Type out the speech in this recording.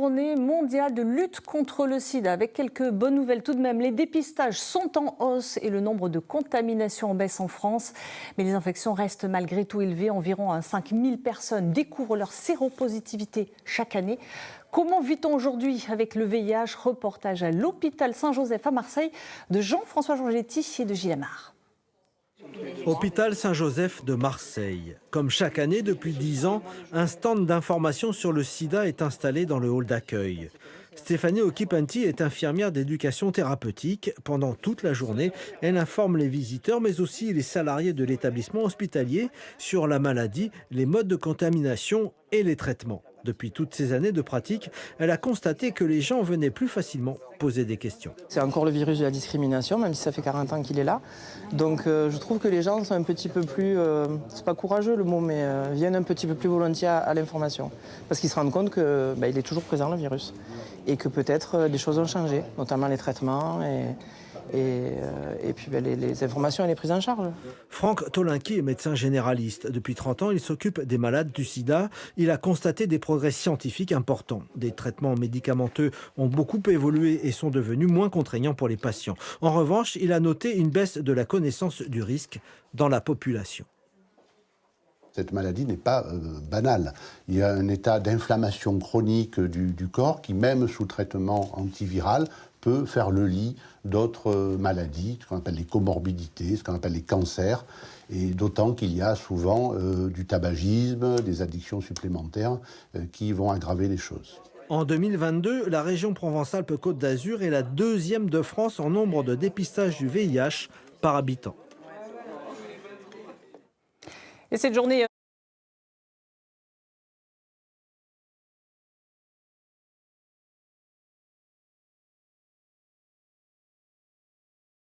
journée mondiale de lutte contre le sida. Avec quelques bonnes nouvelles tout de même, les dépistages sont en hausse et le nombre de contaminations en baisse en France. Mais les infections restent malgré tout élevées. Environ 5000 personnes découvrent leur séropositivité chaque année. Comment vit-on aujourd'hui avec le VIH? Reportage à l'hôpital Saint-Joseph à Marseille de Jean-François Georgetti et de Gilles Amar. Hôpital Saint-Joseph de Marseille. Comme chaque année depuis 10 ans, un stand d'information sur le sida est installé dans le hall d'accueil. Stéphanie Occhipenti est infirmière d'éducation thérapeutique. Pendant toute la journée, elle informe les visiteurs mais aussi les salariés de l'établissement hospitalier sur la maladie, les modes de contamination et les traitements. Depuis toutes ces années de pratique, elle a constaté que les gens venaient plus facilement poser des questions. C'est encore le virus de la discrimination, même si ça fait 40 ans qu'il est là. Donc je trouve que les gens sont un petit peu plus, c'est pas courageux le mot, mais viennent un petit peu plus volontiers à l'information. Parce qu'ils se rendent compte qu'il est toujours présent le virus. Et que peut-être des choses ont changé, notamment les traitements et puis les informations et les prises en charge. Franck Tolinki est médecin généraliste. Depuis 30 ans, il s'occupe des malades du sida. Il a constaté des progrès scientifiques importants. Des traitements médicamenteux ont beaucoup évolué et sont devenus moins contraignants pour les patients. En revanche, il a noté une baisse de la connaissance du risque dans la population. Cette maladie n'est pas banale. Il y a un état d'inflammation chronique du corps qui, même sous traitement antiviral, peut faire le lit d'autres maladies, ce qu'on appelle les comorbidités, ce qu'on appelle les cancers, et d'autant qu'il y a souvent du tabagisme, des addictions supplémentaires qui vont aggraver les choses. En 2022, la région Provence-Alpes-Côte d'Azur est la deuxième de France en nombre de dépistages du VIH par habitant. Et cette journée